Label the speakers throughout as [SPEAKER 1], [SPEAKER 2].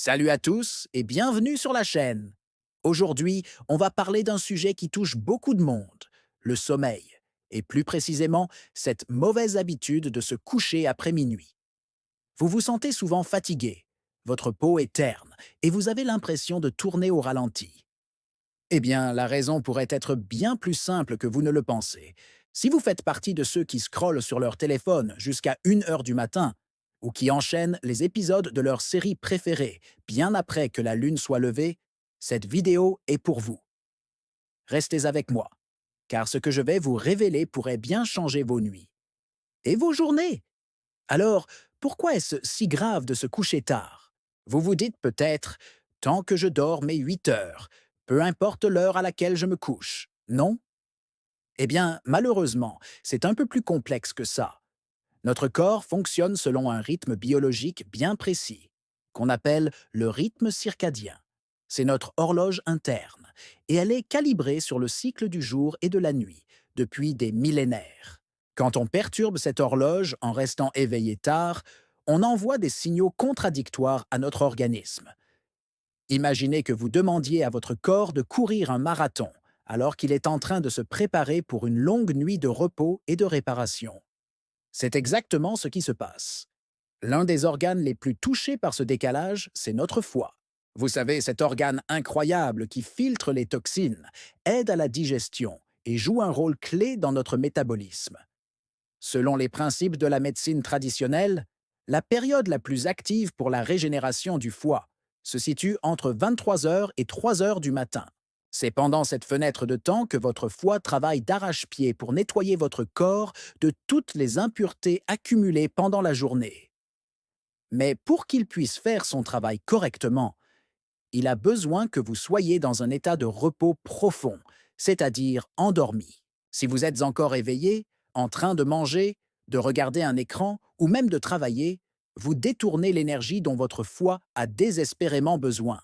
[SPEAKER 1] Salut à tous et bienvenue sur la chaîne. Aujourd'hui, on va parler d'un sujet qui touche beaucoup de monde, le sommeil, et plus précisément cette mauvaise habitude de se coucher après minuit. Vous vous sentez souvent fatigué, votre peau est terne et vous avez l'impression de tourner au ralenti. Eh bien, la raison pourrait être bien plus simple que vous ne le pensez. Si vous faites partie de ceux qui scrollent sur leur téléphone jusqu'à 1 heure du matin, ou qui enchaînent les épisodes de leur série préférée bien après que la lune soit levée, cette vidéo est pour vous. Restez avec moi, car ce que je vais vous révéler pourrait bien changer vos nuits. Et vos journées. Alors, pourquoi est-ce si grave de se coucher tard? Vous vous dites peut-être, tant que je dors mes 8 heures, peu importe l'heure à laquelle je me couche, non? Eh bien, malheureusement, c'est un peu plus complexe que ça. Notre corps fonctionne selon un rythme biologique bien précis, qu'on appelle le rythme circadien. C'est notre horloge interne, et elle est calibrée sur le cycle du jour et de la nuit, depuis des millénaires. Quand on perturbe cette horloge en restant éveillé tard, on envoie des signaux contradictoires à notre organisme. Imaginez que vous demandiez à votre corps de courir un marathon, alors qu'il est en train de se préparer pour une longue nuit de repos et de réparation. C'est exactement ce qui se passe. L'un des organes les plus touchés par ce décalage, c'est notre foie. Vous savez, cet organe incroyable qui filtre les toxines, aide à la digestion et joue un rôle clé dans notre métabolisme. Selon les principes de la médecine traditionnelle, la période la plus active pour la régénération du foie se situe entre 23 heures et 3 heures du matin. C'est pendant cette fenêtre de temps que votre foie travaille d'arrache-pied pour nettoyer votre corps de toutes les impuretés accumulées pendant la journée. Mais pour qu'il puisse faire son travail correctement, il a besoin que vous soyez dans un état de repos profond, c'est-à-dire endormi. Si vous êtes encore éveillé, en train de manger, de regarder un écran ou même de travailler, vous détournez l'énergie dont votre foie a désespérément besoin.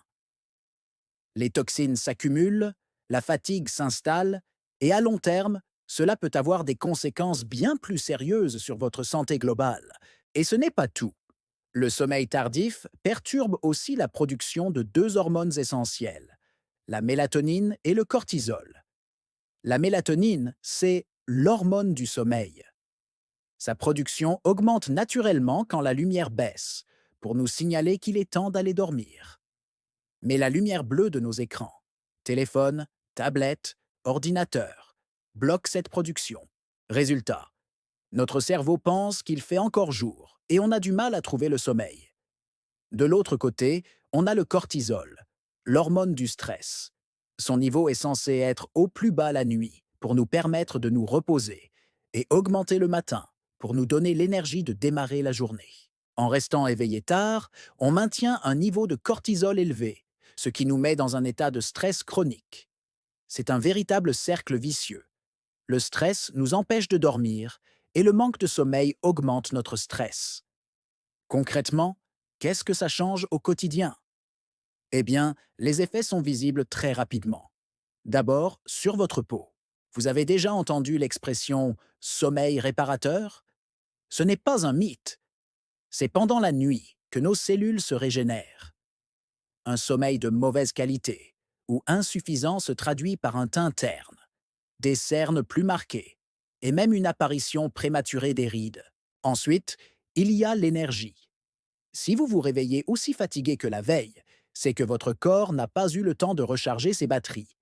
[SPEAKER 1] Les toxines s'accumulent, la fatigue s'installe, et à long terme, cela peut avoir des conséquences bien plus sérieuses sur votre santé globale. Et ce n'est pas tout. Le sommeil tardif perturbe aussi la production de deux hormones essentielles, la mélatonine et le cortisol. La mélatonine, c'est l'hormone du sommeil. Sa production augmente naturellement quand la lumière baisse, pour nous signaler qu'il est temps d'aller dormir. Mais la lumière bleue de nos écrans, téléphone, tablette, ordinateur, bloque cette production. Résultat, notre cerveau pense qu'il fait encore jour et on a du mal à trouver le sommeil. De l'autre côté, on a le cortisol, l'hormone du stress. Son niveau est censé être au plus bas la nuit pour nous permettre de nous reposer et augmenter le matin pour nous donner l'énergie de démarrer la journée. En restant éveillé tard, on maintient un niveau de cortisol élevé, ce qui nous met dans un état de stress chronique. C'est un véritable cercle vicieux. Le stress nous empêche de dormir et le manque de sommeil augmente notre stress. Concrètement, qu'est-ce que ça change au quotidien? Eh bien, les effets sont visibles très rapidement. D'abord, sur votre peau. Vous avez déjà entendu l'expression sommeil réparateur? Ce n'est pas un mythe. C'est pendant la nuit que nos cellules se régénèrent. Un sommeil de mauvaise qualité ou insuffisant se traduit par un teint terne, des cernes plus marquées et même une apparition prématurée des rides. Ensuite, il y a l'énergie. Si vous vous réveillez aussi fatigué que la veille, c'est que votre corps n'a pas eu le temps de recharger ses batteries.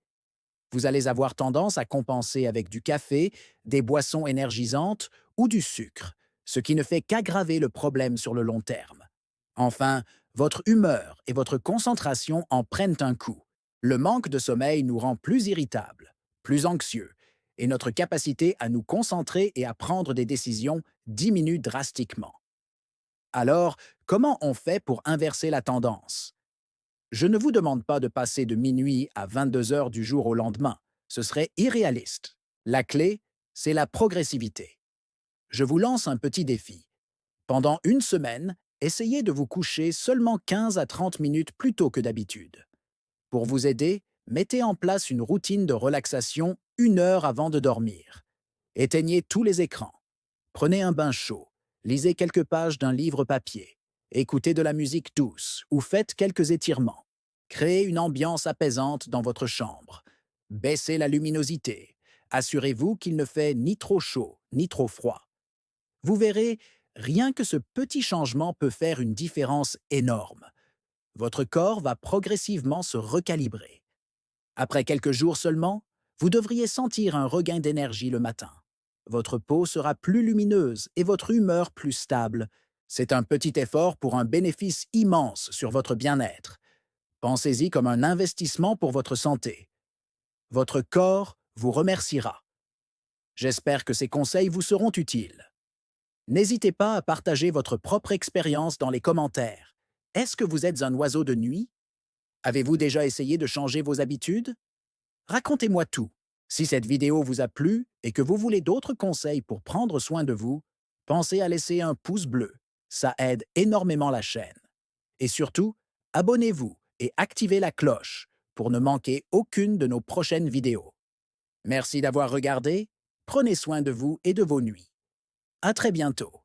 [SPEAKER 1] Vous allez avoir tendance à compenser avec du café, des boissons énergisantes ou du sucre, ce qui ne fait qu'aggraver le problème sur le long terme. Enfin, votre humeur et votre concentration en prennent un coup. Le manque de sommeil nous rend plus irritables, plus anxieux, et notre capacité à nous concentrer et à prendre des décisions diminue drastiquement. Alors, comment on fait pour inverser la tendance? Je ne vous demande pas de passer de minuit à 22 heures du jour au lendemain. Ce serait irréaliste. La clé, c'est la progressivité. Je vous lance un petit défi. Pendant une semaine, essayez de vous coucher seulement 15 à 30 minutes plus tôt que d'habitude. Pour vous aider, mettez en place une routine de relaxation 1 heure avant de dormir. Éteignez tous les écrans. Prenez un bain chaud. Lisez quelques pages d'un livre papier. Écoutez de la musique douce ou faites quelques étirements. Créez une ambiance apaisante dans votre chambre. Baissez la luminosité. Assurez-vous qu'il ne fait ni trop chaud ni trop froid. Vous verrez, rien que ce petit changement peut faire une différence énorme. Votre corps va progressivement se recalibrer. Après quelques jours seulement, vous devriez sentir un regain d'énergie le matin. Votre peau sera plus lumineuse et votre humeur plus stable. C'est un petit effort pour un bénéfice immense sur votre bien-être. Pensez-y comme un investissement pour votre santé. Votre corps vous remerciera. J'espère que ces conseils vous seront utiles. N'hésitez pas à partager votre propre expérience dans les commentaires. Est-ce que vous êtes un oiseau de nuit? Avez-vous déjà essayé de changer vos habitudes? Racontez-moi tout. Si cette vidéo vous a plu et que vous voulez d'autres conseils pour prendre soin de vous, pensez à laisser un pouce bleu. Ça aide énormément la chaîne. Et surtout, abonnez-vous et activez la cloche pour ne manquer aucune de nos prochaines vidéos. Merci d'avoir regardé. Prenez soin de vous et de vos nuits. À très bientôt.